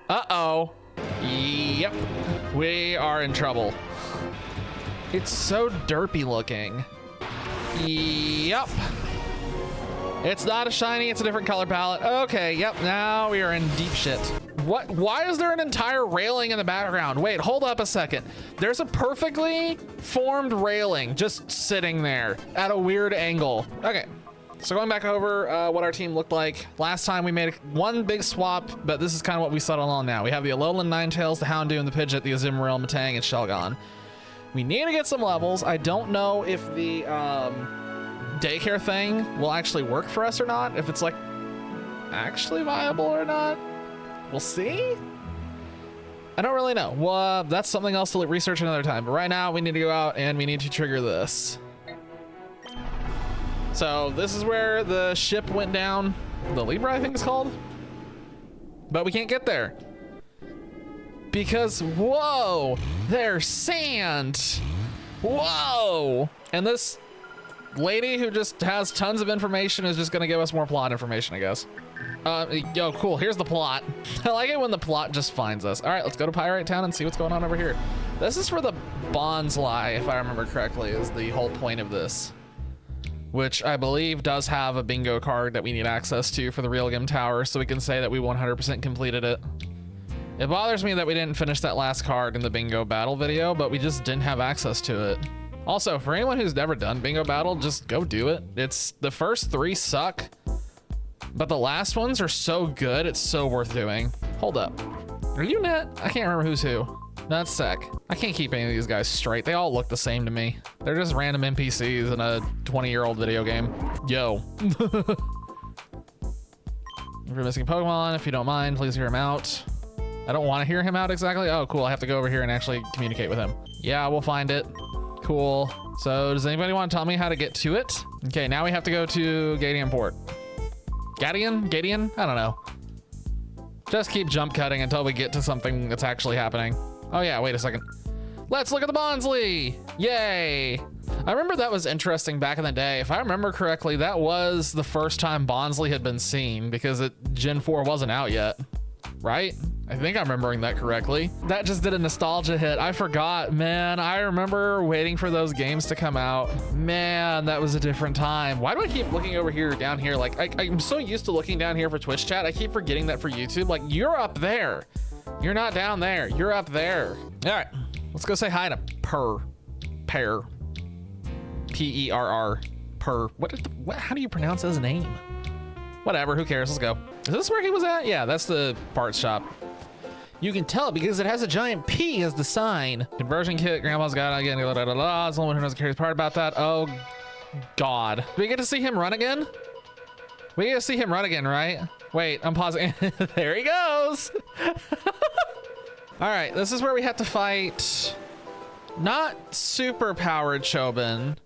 Uh-oh. Yep. We are in trouble. It's so derpy looking. Yep. It's not a shiny, it's a different color palette. Okay, yep, now we are in deep shit. What? Why is there an entire railing in the background? Wait, hold up a second. There's a perfectly formed railing just sitting there at a weird angle. Okay, so going back over what our team looked like. Last time we made one big swap, but this is kind of what we settled on now. We have the Alolan Ninetales, the Houndoom, the Pidgeot, the Azumarill, Metang, and Shelgon. We need to get some levels. I don't know if the daycare thing will actually work for us or not, if it's like actually viable or not. We'll see. I don't really know. Well, that's something else to research another time, but right now we need to go out and we need to trigger this. So this is where the ship went down, the Libra I think it's called, but we can't get there because whoa, there's sand. Whoa. And this lady who just has tons of information is just gonna give us more plot information, I guess. Yo, cool, here's the plot. I like it when the plot just finds us. All right, let's go to Pyrite Town and see what's going on over here. This is for the Bonsly, if I remember correctly, is the whole point of this, which I believe does have a bingo card that we need access to for the Realgam Tower, so we can say that we 100% completed it. It bothers me that we didn't finish that last card in the bingo battle video, but we just didn't have access to it. Also, for anyone who's never done bingo battle, just go do it. It's the first 3 suck, but the last ones are so good, it's so worth doing. Hold up. Are you Net? I can't remember who's who. That's Sec. I can't keep any of these guys straight. They all look the same to me. They're just random NPCs in a 20-year-old video game. Yo. If you're missing Pokemon, if you don't mind, please hear him out. I don't want to hear him out exactly. Oh, cool. I have to go over here and actually communicate with him. Yeah, we'll find it. Cool. So does anybody want to tell me how to get to it? Okay, now we have to go to Gadian Port. Gadian? I don't know. Just keep jump cutting until we get to something that's actually happening. Oh yeah, wait a second. Let's look at the Bonsly. Yay. I remember that was interesting back in the day. If I remember correctly, that was the first time Bonsly had been seen because Gen 4 wasn't out yet, right? I think I'm remembering that correctly. That just did a nostalgia hit. I forgot, man. I remember waiting for those games to come out. Man, that was a different time. Why do I keep looking over here, down here? Like, I'm so used to looking down here for Twitch chat. I keep forgetting that for YouTube. Like, you're up there. You're not down there. You're up there. All right, let's go say hi to Pearr. P-E-R-R. Pearr. What? How do you pronounce his name? Whatever, who cares? Let's go. Is this where he was at? Yeah, that's the parts shop. You can tell because it has a giant P as the sign. Conversion kit, grandma's got it again. It's the only one who knows the curious part about that. Oh, God. Do we get to see him run again? We get to see him run again, right? Wait, I'm pausing. There he goes. All right, this is where we have to fight not super powered Chobin.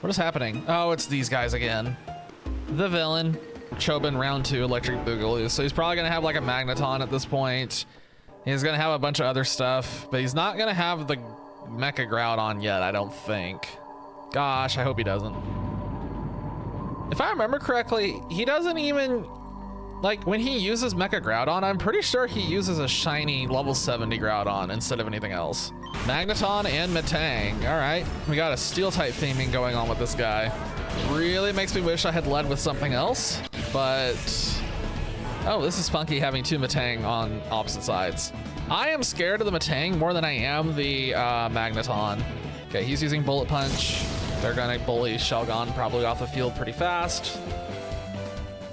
What is happening? Oh, it's these guys again. The villain. Chobin round 2 electric boogaloo, so he's probably gonna have like a magneton at this point. He's gonna have a bunch of other stuff, but he's not gonna have the Mecha-Groudon yet, I don't think. Gosh, I hope he doesn't. If I remember correctly, he doesn't even, like, when he uses Mecha-Groudon, I'm pretty sure he uses a shiny level 70 Groudon instead of anything else. Magneton and Metang. All right, we got a steel type theming going on with this guy. Really makes me wish I had led with something else, but oh, this is funky having 2 Metang on opposite sides. I am scared of the Metang more than I am the Magneton. Okay, he's using Bullet Punch. They're gonna bully Shelgon probably off the field pretty fast.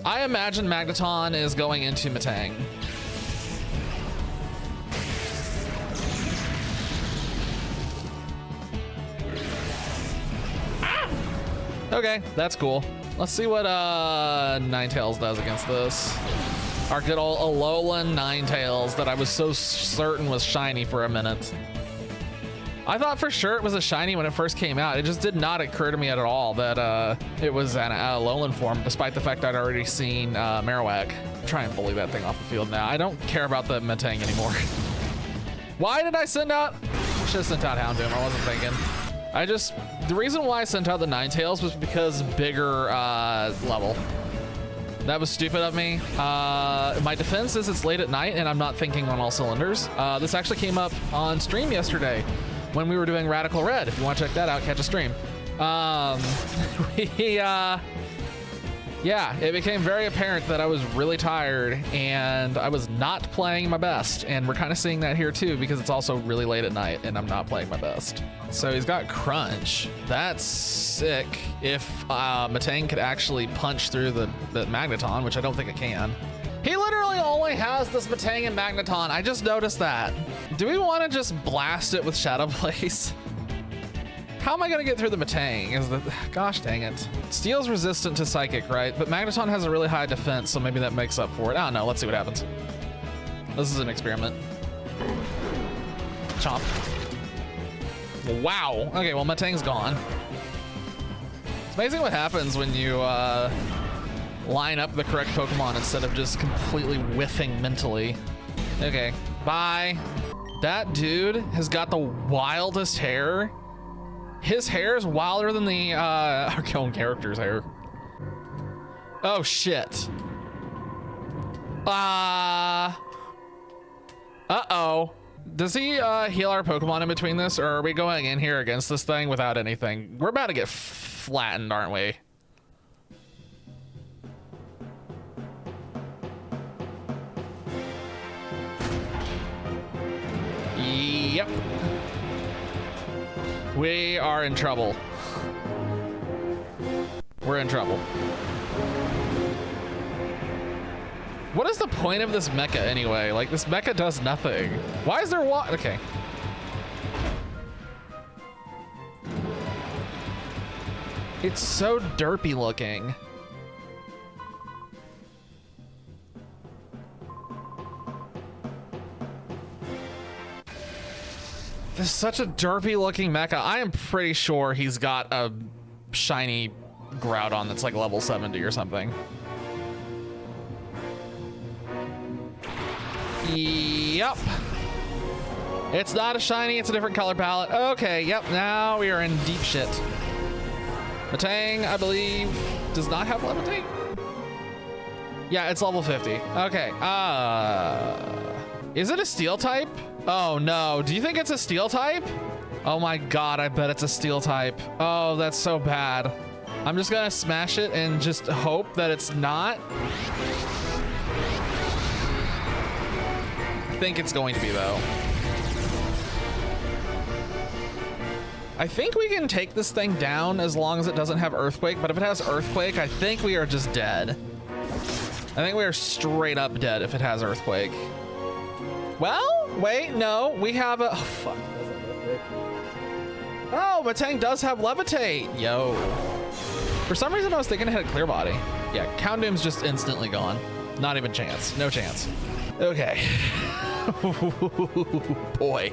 I imagine Magneton is going into Metang. Okay, that's cool. Let's see what Ninetales does against this. Our good old Alolan Ninetales that I was so certain was shiny for a minute. I thought for sure it was a shiny when it first came out. It just did not occur to me at all that it was an Alolan form, despite the fact I'd already seen Marowak. Try and bully that thing off the field now. I don't care about the Metang anymore. Why did I send out? I should have sent out Houndoom. I wasn't thinking. The reason why I sent out the Ninetales was because bigger level. That was stupid of me. My defense is it's late at night and I'm not thinking on all cylinders. This actually came up on stream yesterday when we were doing Radical Red. If you want to check that out, catch a stream. Yeah, it became very apparent that I was really tired and I was not playing my best. And we're kind of seeing that here too, because it's also really late at night and I'm not playing my best. So he's got Crunch. That's sick. If Metang could actually punch through the Magneton, which I don't think it can. He literally only has this Metang and Magneton. I just noticed that. Do we want to just blast it with Shadow Blaze? How am I gonna get through the Metang? Gosh dang it. Steel's resistant to Psychic, right? But Magneton has a really high defense, so maybe that makes up for it. I don't know, let's see what happens. This is an experiment. Chomp. Wow, okay, well Metang's gone. It's amazing what happens when you line up the correct Pokemon instead of just completely whiffing mentally. Okay, bye. That dude has got the wildest hair. His hair is wilder than the our own character's hair. Oh shit. Uh-oh. Does he heal our Pokemon in between this, or are we going in here against this thing without anything? We're about to get flattened, aren't we? Yep. We are in trouble. We're in trouble. What is the point of this mecha anyway? Like, this mecha does nothing. Why is there okay. It's so derpy looking. This is such a derpy looking mecha. I am pretty sure he's got a shiny Groudon that's like level 70 or something. Yep. It's not a shiny, it's a different color palette. Okay, yep, now we are in deep shit. Metang, I believe, does not have levitate? Yeah, it's level 50. Okay, is it a steel type? Oh no, do you think it's a steel type? Oh my God, I bet it's a steel type. Oh, that's so bad. I'm just gonna smash it and just hope that it's not. I think it's going to be though. I think we can take this thing down as long as it doesn't have Earthquake, but if it has Earthquake, I think we are just dead. I think we are straight up dead if it has Earthquake. Well, wait, no, we have a, oh fuck. Oh, Metang does have Levitate, yo. For some reason I was thinking it had Clear Body. Yeah, Houndoom's just instantly gone. Not even chance, no chance. Okay. Boy.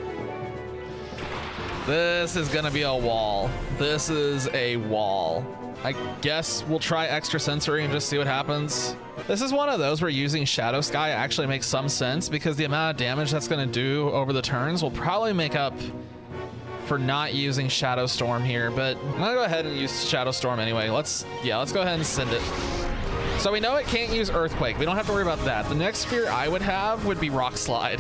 This is gonna be a wall. This is a wall. I guess we'll try extrasensory and just see what happens. This is one of those where using Shadow Sky actually makes some sense because the amount of damage that's gonna do over the turns will probably make up for not using Shadow Storm here, but I'm gonna go ahead and use Shadow Storm anyway. Let's go ahead and send it. So we know it can't use Earthquake. We don't have to worry about that. The next fear I would have would be Rock Slide.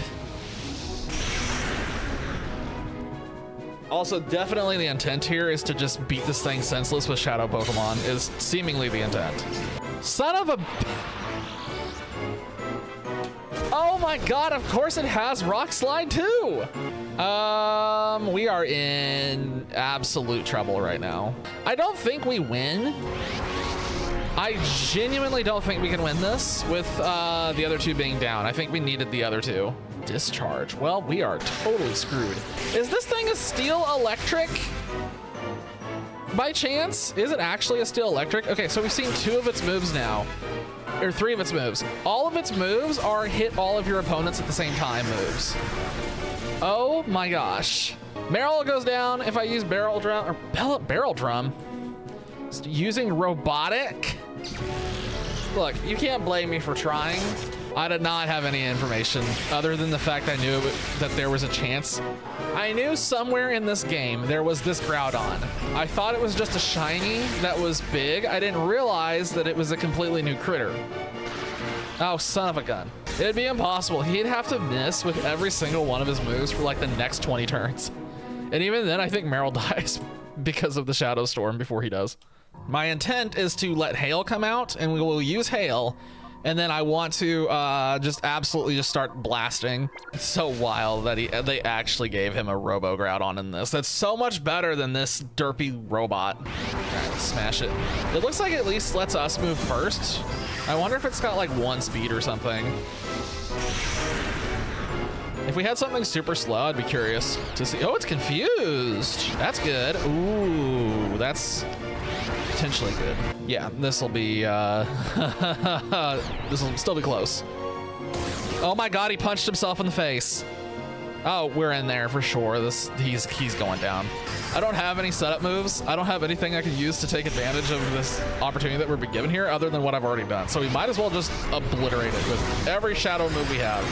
Also, definitely the intent here is to just beat this thing senseless with Shadow Pokemon, is seemingly the intent. Son of a... Oh my God, of course it has Rock Slide too! We are in absolute trouble right now. I don't think we win. I genuinely don't think we can win this with the other two being down. I think we needed the other two. Discharge. Well, we are totally screwed. Is this thing a steel electric? By chance? Is it actually a steel electric? Okay, so we've seen 2 of its moves now. Or 3 of its moves. All of its moves are hit all of your opponents at the same time moves. Oh my gosh. Marill goes down if I use Barrel Drum, or Barrel Drum. Using Robotic? Look, you can't blame me for trying. I did not have any information other than the fact I knew that there was a chance. I knew somewhere in this game there was this Groudon. I thought it was just a shiny that was big. I didn't realize that it was a completely new critter. Oh, son of a gun. It'd be impossible. He'd have to miss with every single one of his moves for like the next 20 turns. And even then, I think Meryl dies because of the Shadow Storm before he does. My intent is to let Hail come out, and we will use Hail, and then I want to just absolutely just start blasting. It's so wild that they actually gave him a Robo Groudon in this. That's so much better than this derpy robot. All right, let's smash it. It looks like it at least lets us move first. I wonder if it's got like 1 speed or something. If we had something super slow, I'd be curious to see. Oh, it's confused. That's good. Ooh, that's potentially good. Yeah, this will be, this will still be close. Oh my God, he punched himself in the face. Oh, we're in there for sure. He's going down. I don't have any setup moves. I don't have anything I could use to take advantage of this opportunity that we're being given here other than what I've already done. So we might as well just obliterate it with every shadow move we have.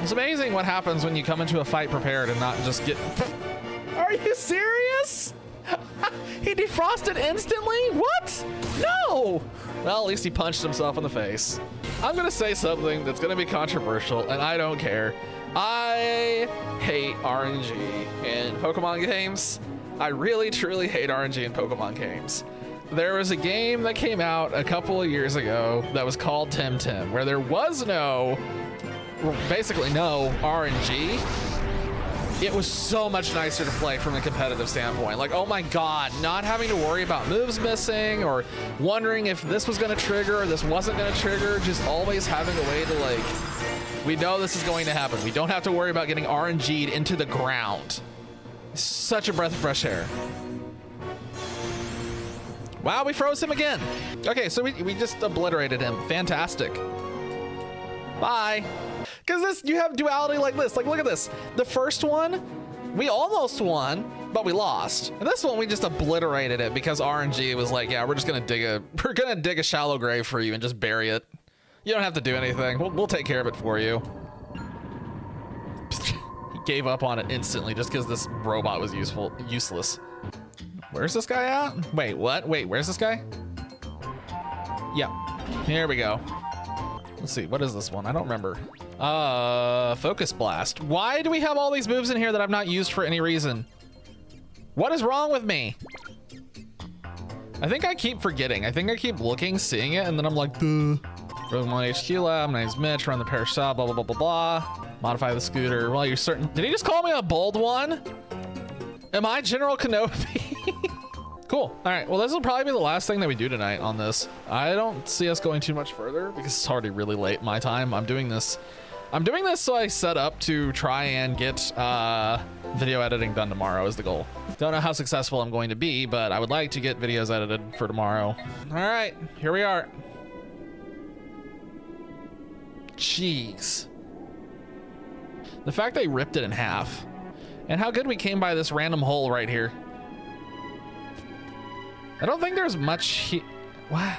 It's amazing what happens when you come into a fight prepared and not just get... Are you serious? He defrosted instantly? What? No! Well, at least he punched himself in the face. I'm gonna say something that's gonna be controversial, and I don't care. I hate RNG in Pokemon games. I really, truly hate RNG in Pokemon games. There was a game that came out a couple of years ago that was called Tim Tim, where there was basically no RNG. It was so much nicer to play from a competitive standpoint. Like, oh my God, not having to worry about moves missing or wondering if this was gonna trigger or this wasn't gonna trigger, just always having a way to like, we know this is going to happen. We don't have to worry about getting RNG'd into the ground. Such a breath of fresh air. Wow, we froze him again. Okay, so we just obliterated him. Fantastic. Bye. Because you have duality like this. Like, look at this. The first one, we almost won, but we lost. And this one, we just obliterated it because RNG was like, yeah, we're gonna dig a shallow grave for you and just bury it. You don't have to do anything. We'll take care of it for you. He gave up on it instantly just because this robot was useless. Where's this guy at? Wait, what? Wait, where's this guy? Yeah, here we go. Let's see, what is this one? I don't remember. Focus Blast. Why do we have all these moves in here that I've not used for any reason? What is wrong with me? I think I keep forgetting. I think I keep looking, seeing it, and then I'm like, duh. Pokemon HQ Lab, my name's Mitch, run the parish shop, blah, blah, blah, blah, blah. Modify the scooter. Well, you're certain. Did he just call me a bold one? Am I General Kenobi? Cool. All right, well, this will probably be the last thing that we do tonight on this. I don't see us going too much further because it's already really late my time. I'm doing this so I set up to try and get video editing done tomorrow is the goal. Don't know how successful I'm going to be, but I would like to get videos edited for tomorrow. All right, here we are. Jeez. The fact they ripped it in half and how good we came by this random hole right here. I don't think there's much what?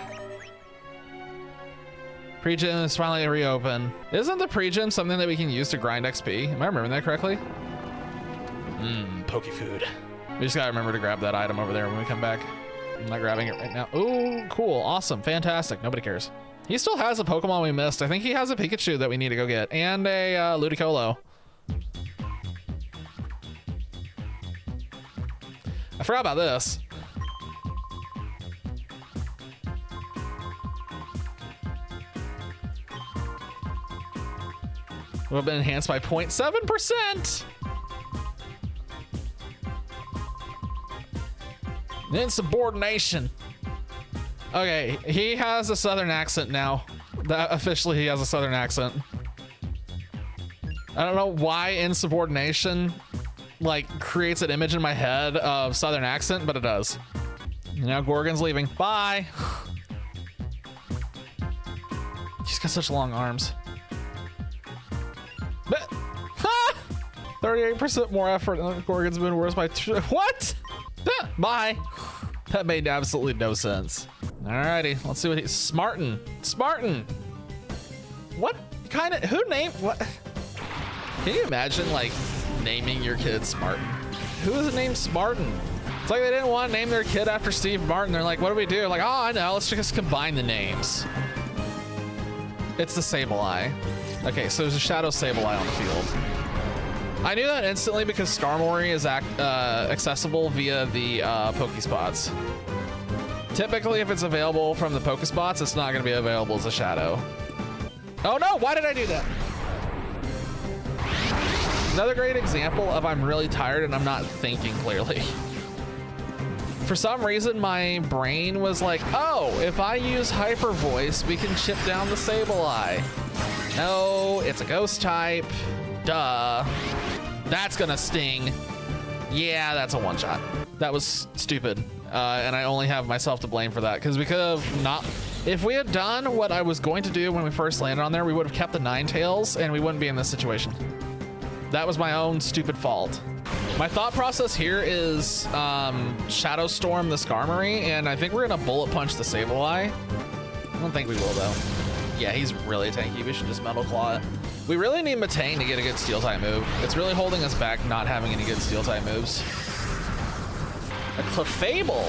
Pre-gym is finally reopened. Isn't the pre-gym something that we can use to grind XP? Am I remembering that correctly? Poke food. We just gotta remember to grab that item over there when we come back. I'm not grabbing it right now. Ooh, cool, awesome, fantastic. Nobody cares. He still has a Pokemon we missed. I think he has a Pikachu that we need to go get and a Ludicolo. I forgot about this. We've been enhanced by 0.7%. Insubordination. Okay, he has a southern accent now. Officially, he has a southern accent. I don't know why insubordination like creates an image in my head of southern accent, but it does. Now Gorgon's leaving. Bye. He's got such long arms. 38% more effort than Gorgon's been worse by what? Bye. That made absolutely no sense. Alrighty, let's see what he's Smarten. Smarten. What kind of who named what? Can you imagine like naming your kid Smarten? Who is it named Smarten? It's like they didn't want to name their kid after Steve Martin. They're like, what do we do? Like, oh, I know. Let's just combine the names. It's the Sableye. Okay, so there's a Shadow Sableye on the field. I knew that instantly because Skarmory is accessible via the Pokespots. Typically, if it's available from the Pokespots, it's not going to be available as a Shadow. Oh no, why did I do that? Another great example of I'm really tired and I'm not thinking clearly. For some reason, my brain was like, oh, if I use Hyper Voice, we can chip down the Sableye. No, it's a ghost type. Duh. That's gonna sting. Yeah, that's a one-shot. That was stupid. And I only have myself to blame for that because we could have not. If we had done what I was going to do when we first landed on there, we would have kept the Ninetales and we wouldn't be in this situation. That was my own stupid fault. My thought process here is Shadow Storm the Skarmory, and I think we're gonna Bullet Punch the Sableye. I don't think we will though. Yeah, he's really tanky. We should just Metal Claw it. We really need Metang to get a good Steel type move. It's really holding us back not having any good Steel type moves. A Clefable.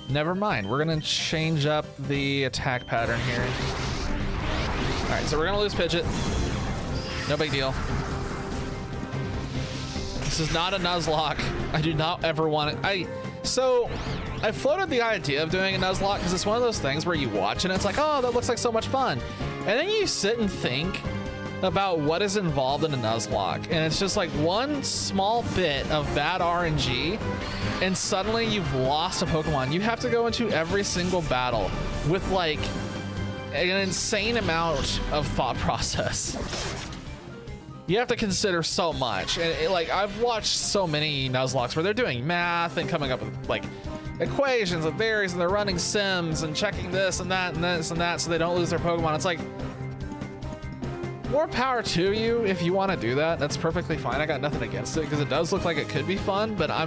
Never mind. We're gonna change up the attack pattern here. All right, so we're gonna lose Pidgeot. No big deal. This is not a Nuzlocke. I do not ever want it. So I floated the idea of doing a Nuzlocke because it's one of those things where you watch and it's like, oh, that looks like so much fun. And then you sit and think about what is involved in a Nuzlocke. And it's just like one small bit of bad RNG and suddenly you've lost a Pokemon. You have to go into every single battle with like an insane amount of thought process. You have to consider so much. And like I've watched so many Nuzlocks where they're doing math and coming up with like equations and theories and they're running sims and checking this and that and this and that so they don't lose their Pokemon. It's like, more power to you if you want to do that. That's perfectly fine. I got nothing against it because it does look like it could be fun, but I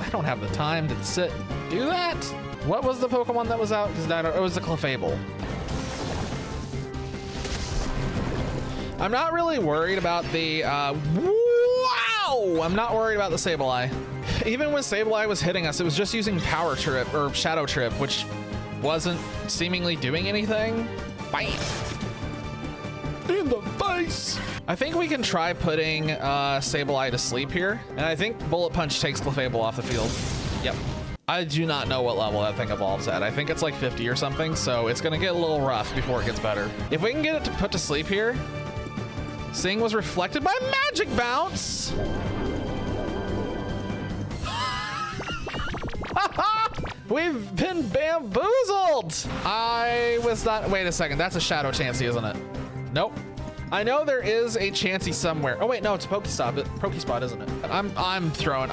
don't have the time to sit and do that. What was the Pokemon that was out? Because it was the Clefable. I'm not really worried about the, wow! I'm not worried about the Sableye. Even when Sableye was hitting us, it was just using Power Trip or Shadow Trip, which wasn't seemingly doing anything. Bam! In the face! I think we can try putting Sableye to sleep here, and I think Bullet Punch takes Clefable off the field. Yep. I do not know what level that thing evolves at. I think it's like 50 or something, so it's gonna get a little rough before it gets better. If we can get it to put to sleep here, Sing was reflected by Magic Bounce. We've been bamboozled. I was not, wait a second. That's a Shadow Chansey, isn't it? Nope. I know there is a Chansey somewhere. Oh wait, no, it's a Pokespot, isn't it? I'm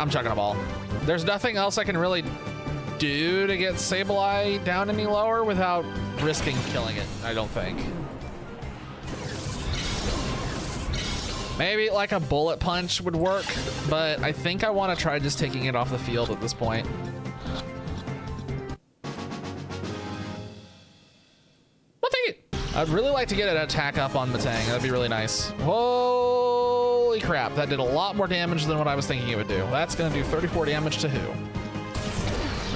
chucking a ball. There's nothing else I can really do to get Sableye down any lower without risking killing it, I don't think. Maybe like a Bullet Punch would work, but I think I want to try just taking it off the field at this point. I'll take it. I'd really like to get an attack up on Metang. That'd be really nice. Holy crap, that did a lot more damage than what I was thinking it would do. That's gonna do 34 damage to who?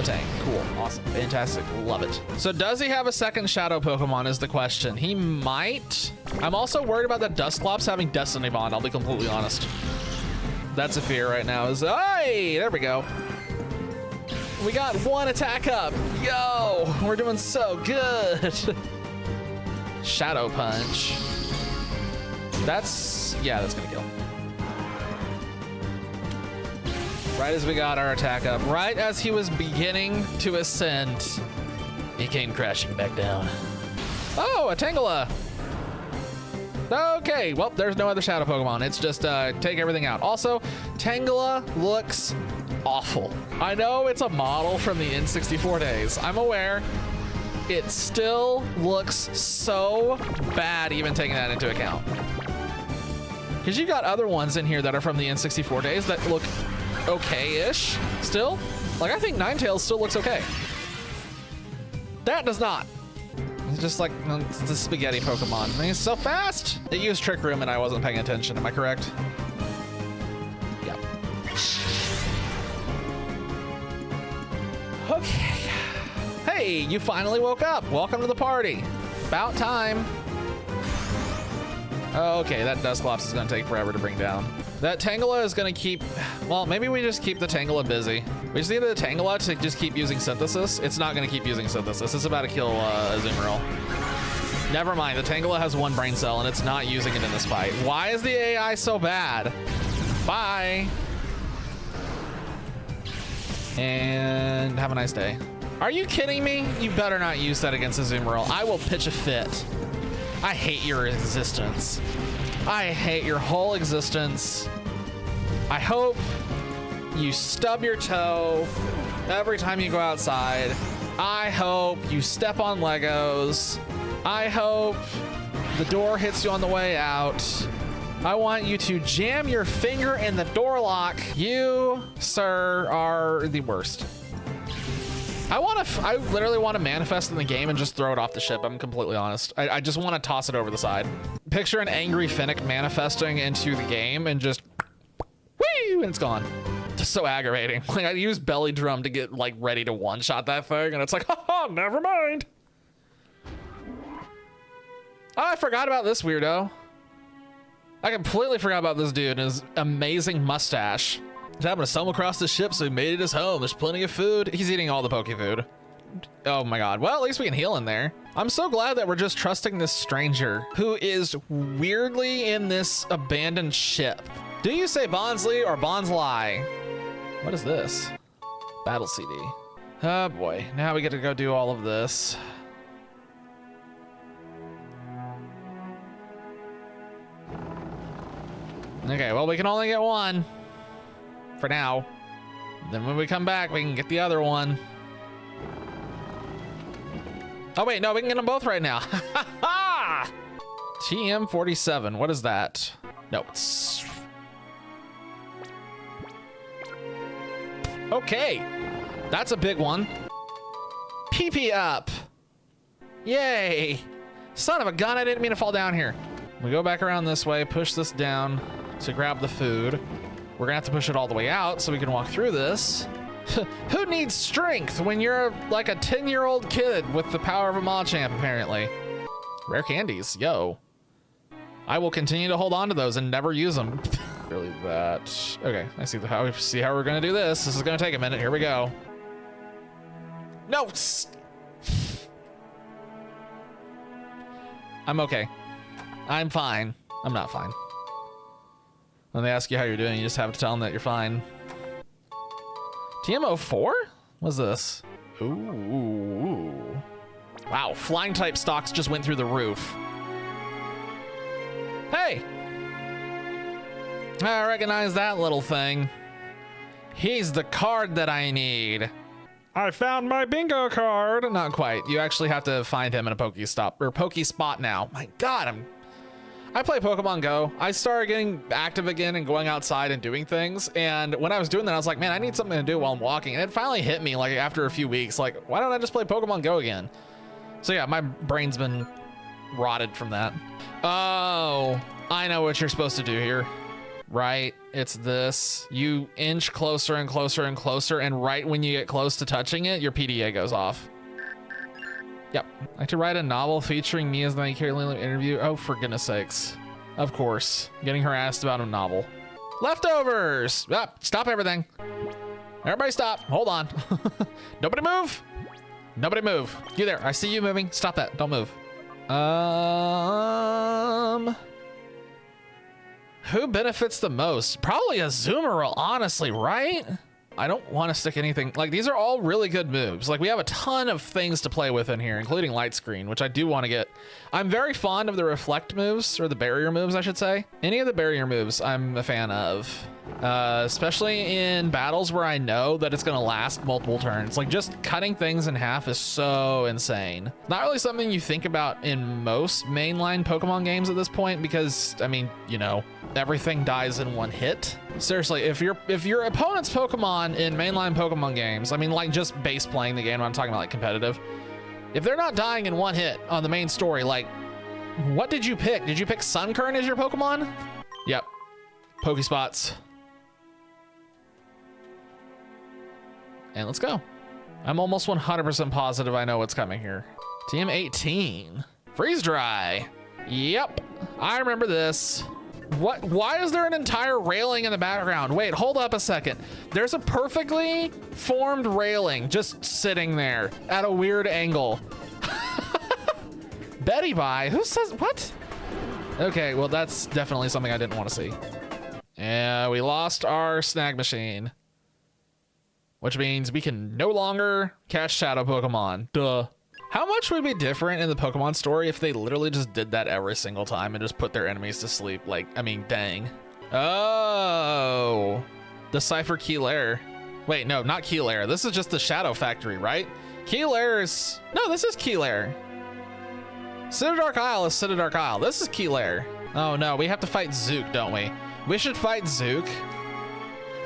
Metang. Cool, awesome, fantastic, love it. So does he have a second Shadow Pokemon is the question. He might. I'm also worried about the Dusclops having Destiny Bond, I'll be completely honest. That's a fear right now is, hey, there we go. We got one attack up. Yo, we're doing so good. Shadow Punch. That's gonna kill. Right as we got our attack up, right as he was beginning to ascend, he came crashing back down. Oh, a Tangela. Okay, well, there's no other Shadow Pokemon. It's just take everything out. Also, Tangela looks awful. I know it's a model from the N64 days. I'm aware. It still looks so bad even taking that into account. Because you've got other ones in here that are from the N64 days that look okay-ish still. Like, I think Ninetales still looks okay. That does not. It's just like, it's the spaghetti Pokemon. I mean, it's so fast. It used Trick Room and I wasn't paying attention. Am I correct? Yep. Okay. Hey, you finally woke up. Welcome to the party. About time. Okay, that Dusclops is gonna take forever to bring down. That Tangela is gonna keep, well, maybe we just keep the Tangela busy. We just need the Tangela to just keep using Synthesis. It's not gonna keep using Synthesis. It's about to kill Azumarill. Never mind, the Tangela has one brain cell and it's not using it in this fight. Why is the AI so bad? Bye. And have a nice day. Are you kidding me? You better not use that against Azumarill. I will pitch a fit. I hate your existence. I hate your whole existence. I hope you stub your toe every time you go outside. I hope you step on Legos. I hope the door hits you on the way out. I want you to jam your finger in the door lock. You, sir, are the worst. I literally want to manifest in the game and just throw it off the ship. I'm completely honest. I just want to toss it over the side. Picture an angry Finnick manifesting into the game and just whee, and it's gone. Just so aggravating. Like, I use belly drum to get like ready to one-shot that thing and it's like, haha, never mind. Oh, I forgot about this weirdo. I completely forgot about this dude and his amazing mustache. He's happened to stumble across the ship, so he made it his home. There's plenty of food. He's eating all the poke food. Oh my God. Well, at least we can heal in there. I'm so glad that we're just trusting this stranger who is weirdly in this abandoned ship. Do you say Bonsly or Bonsly? What is this? Battle CD. Oh boy. Now we get to go do all of this. Okay, well, we can only get one. For now. Then when we come back, we can get the other one. Oh wait, no, we can get them both right now. TM47, what is that? No, it's... Okay, that's a big one. PP up. Yay. Son of a gun, I didn't mean to fall down here. We go back around this way, push this down to grab the food. We're gonna have to push it all the way out so we can walk through this. Who needs strength when you're like a 10-year-old kid with the power of a Machamp, apparently? Rare candies, yo. I will continue to hold on to those and never use them. Really that. Okay, I see how we're gonna do this. This is gonna take a minute, here we go. No! I'm okay. I'm fine. I'm not fine. When they ask you how you're doing, you just have to tell them that you're fine. TM04? What's this? Ooh. Wow, flying type stocks just went through the roof. Hey! I recognize that little thing. He's the card that I need. I found my bingo card. Not quite. You actually have to find him in a Pokespot now. My God, I play Pokemon Go. I started getting active again and going outside and doing things. And when I was doing that, I was like, man, I need something to do while I'm walking. And it finally hit me like after a few weeks, like, why don't I just play Pokemon Go again? So yeah, my brain's been rotted from that. Oh, I know what you're supposed to do here, right? It's this. You inch closer and closer and closer. And right when you get close to touching it, your PDA goes off. Yep. I like to write a novel featuring me as the Carolina interview. Oh, for goodness sakes. Of course. Getting harassed about a novel. Leftovers! Stop everything. Everybody stop. Hold on. Nobody move. Nobody move. You there. I see you moving. Stop that. Don't move. Who benefits the most? Probably Azumarill, honestly, right? I don't want to stick anything, like these are all really good moves. Like we have a ton of things to play with in here, including Light Screen, which I do want to get. I'm very fond of the reflect moves, or the barrier moves, I should say. Any of the barrier moves I'm a fan of, especially in battles where I know that it's going to last multiple turns. Like just cutting things in half is so insane. Not really something you think about in most mainline Pokemon games at this point, because I mean, you know, everything dies in one hit. Seriously, if your opponent's Pokemon in mainline Pokemon games, I mean, like just base playing the game, I'm talking about like competitive, if they're not dying in one hit on the main story, like, what did you pick? Did you pick Sunkern as your Pokemon? Yep. Pokespots. And let's go. I'm almost 100% positive I know what's coming here. TM18. Freeze Dry. Yep. I remember this. What? Why is there an entire railing in the background? Wait, hold up a second. There's a perfectly formed railing just sitting there at a weird angle. Betty Bye? Who says what? Okay, well, that's definitely something I didn't want to see. And we lost our snag machine, which means we can no longer catch shadow Pokemon. Duh. How much would be different in the Pokemon story if they literally just did that every single time and just put their enemies to sleep? Like, I mean, dang. Oh, Decipher Key Lair. Wait, no, not Key Lair. This is just the Shadow Factory, right? Key Lair is, no, this is Key Lair. Citydark Isle is Citydark Isle. This is Key Lair. Oh no, we have to fight Zook, don't we? We should fight Zook.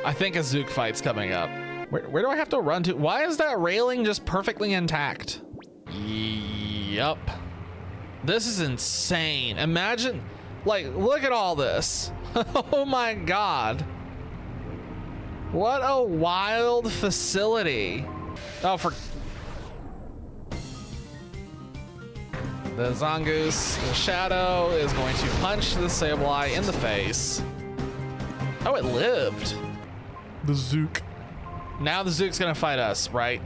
I think a Zook fight's coming up. Where do I have to run to? Why is that railing just perfectly intact? Yup. This is insane. Imagine, like, look at all this. Oh my God. What a wild facility. Oh, for the Zangoose, the Shadow is going to punch the Sableye in the face. Oh, it lived. The Zook. Now the Zook's gonna fight us, right?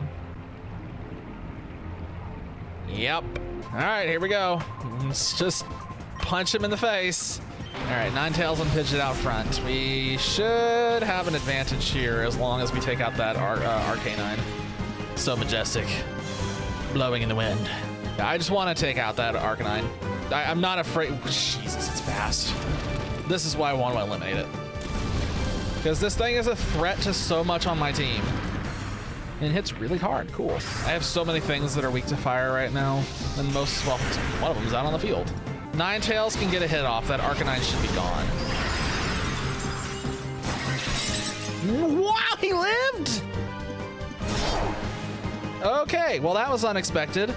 Yep. All right, here we go. Let's just punch him in the face. All right, Ninetales and Pidgeot out front. We should have an advantage here as long as we take out that Arcanine. So majestic, blowing in the wind. I just want to take out that Arcanine. I'm not afraid. Jesus, it's fast. This is why I want to eliminate it. Because this thing is a threat to so much on my team. And it hits really hard. Cool. I have so many things that are weak to fire right now. And most, well, one of them is out on the field. Ninetales can get a hit off. That Arcanine should be gone. Wow, he lived! Okay, well, that was unexpected.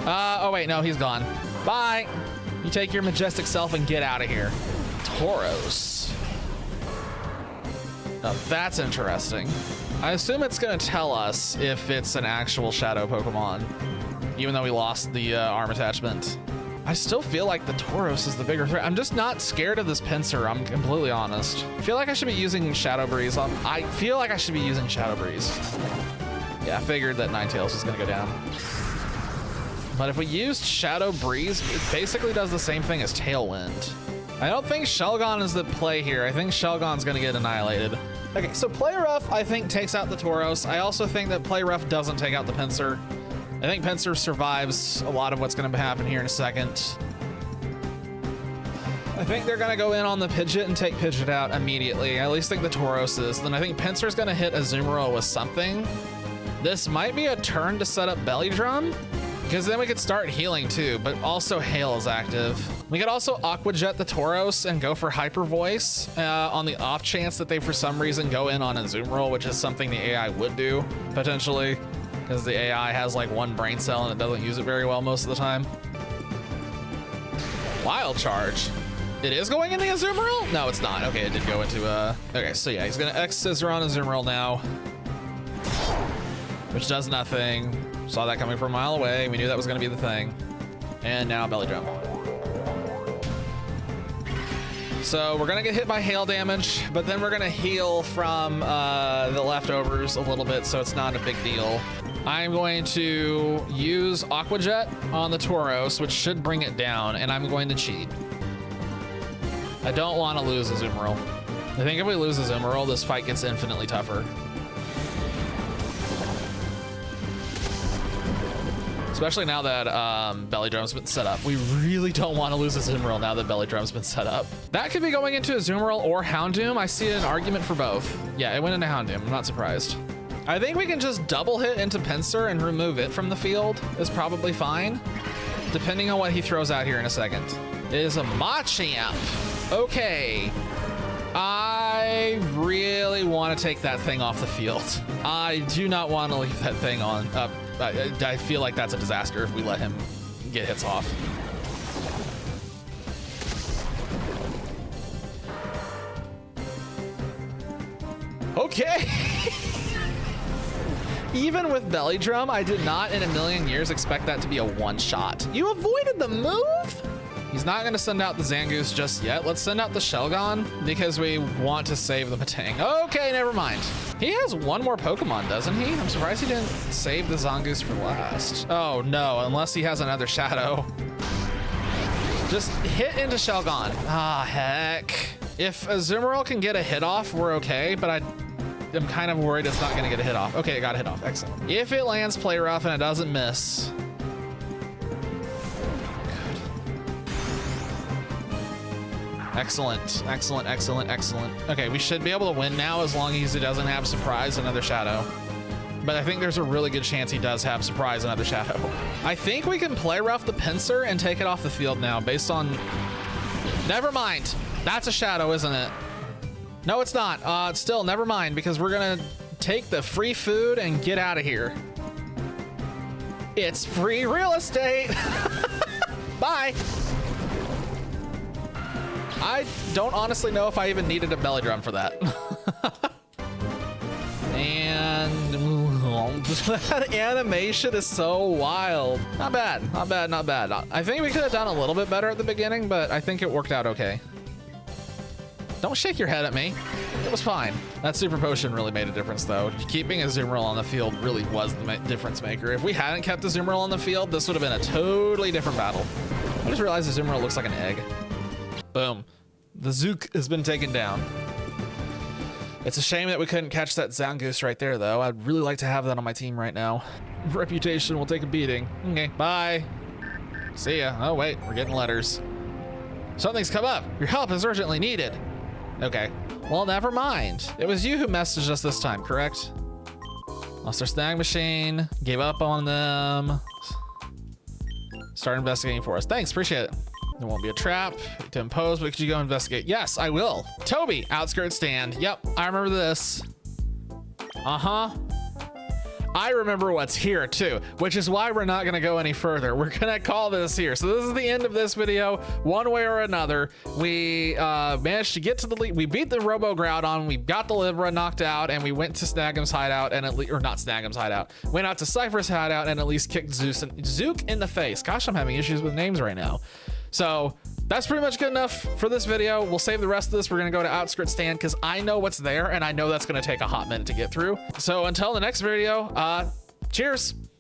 Oh wait, no, he's gone. Bye. You take your majestic self and get out of here. Tauros. Now that's interesting. I assume it's gonna tell us if it's an actual shadow Pokemon, even though we lost the arm attachment. I still feel like the Tauros is the bigger threat. I'm just not scared of this Pinsir, I'm completely honest. I feel like I should be using Shadow Breeze. I feel like I should be using Shadow Breeze. Yeah, I figured that Ninetales was gonna go down. But if we used Shadow Breeze, it basically does the same thing as Tailwind. I don't think Shelgon is the play here. I think Shelgon's gonna get annihilated. Okay, so Play Rough, I think, takes out the Tauros. I also think that Play Rough doesn't take out the Pinsir. I think Pinsir survives a lot of what's gonna happen here in a second. I think they're gonna go in on the Pidgeot and take Pidgeot out immediately. I at least think the Tauros is. Then I think Pinsir's gonna hit Azumarill with something. This might be a turn to set up Belly Drum, because then we could start healing too, but also Hail is active. We could also Aqua Jet the Tauros and go for Hyper Voice on the off chance that they for some reason go in on Azumarill, which is something the AI would do, potentially, because the AI has like one brain cell and it doesn't use it very well most of the time. Wild Charge. It is going into Azumarill? No, it's not. Okay, it did go into, okay, so yeah, he's gonna X-Scissor on Azumarill now, which does nothing. Saw that coming from a mile away. We knew that was gonna be the thing. And now Belly Drum. So we're gonna get hit by hail damage, but then we're gonna heal from the leftovers a little bit, so it's not a big deal. I'm going to use Aqua Jet on the Tauros, which should bring it down, and I'm going to cheat. I don't want to lose Azumarill. I think if we lose Azumarill, this fight gets infinitely tougher. Especially now that Belly Drum's been set up. We really don't want to lose Azumarill now that Belly Drum's been set up. That could be going into Azumarill or Houndoom. I see an argument for both. Yeah, it went into Houndoom. I'm not surprised. I think we can just double hit into Pinsir and remove it from the field. Is probably fine, depending on what he throws out here in a second. is a Machamp. Okay. I really want to take that thing off the field. I do not want to leave that thing on. I feel like that's a disaster if we let him get hits off. Okay. Even with Belly Drum, I did not in a million years expect that to be a one-shot. You avoided the move? He's not going to send out the Zangoose just yet. Let's send out the Shelgon because we want to save the Matang. Okay, never mind. He has one more Pokemon, doesn't he? I'm surprised he didn't save the Zangoose for last. Oh no, unless he has another Shadow. Just hit into Shelgon. Ah, heck. If Azumarill can get a hit off, we're okay, but I'm kind of worried it's not going to get a hit off. Okay, it got a hit off. Excellent. If it lands Play Rough and it doesn't miss. Excellent, excellent, excellent, excellent. Okay, we should be able to win now as long as he doesn't have Surprise another Shadow. But I think there's a really good chance he does have Surprise another Shadow. I think we can Play Rough the Pinsir and take it off the field now based on... Never mind. That's a Shadow, isn't it? No, it's not. Still, never mind, because we're gonna take the free food and get out of here. It's free real estate. Bye. I don't honestly know if I even needed a Belly Drum for that. And that animation is so wild. Not bad, not bad, not bad. I think we could have done a little bit better at the beginning, but I think it worked out okay. Don't shake your head at me. It was fine. That Super Potion really made a difference, though. Keeping Azumarill on the field really was the difference maker. If we hadn't kept Azumarill on the field, this would have been a totally different battle. I just realized Azumarill looks like an egg. Boom. The Zook has been taken down. It's a shame that we couldn't catch that Zangoose right there, though. I'd really like to have that on my team right now. Reputation will take a beating. Okay, bye. See ya. Oh, wait, we're getting letters. Something's come up. Your help is urgently needed. Okay, well, never mind. It was you who messaged us this time, correct? Lost our snag machine, gave up on them. Start investigating for us. Thanks, appreciate it. There won't be a trap to impose, but could you go investigate? Yes, I will. Toby, outskirts stand. Yep, I remember this. Uh-huh. I remember what's here too, which is why we're not gonna go any further. We're gonna call this here. So this is the end of this video, one way or another. We managed to get to the lead. We beat the Robo-Groudon, we got the Libra knocked out, and we went to Snag'em's hideout, and or not Snag'em's hideout. Went out to Cypher's hideout and at least kicked Zook in the face. Gosh, I'm having issues with names right now. So that's pretty much good enough for this video. We'll save the rest of this. We're gonna go to Outskirts Stand because I know what's there and I know that's gonna take a hot minute to get through. So until the next video, cheers.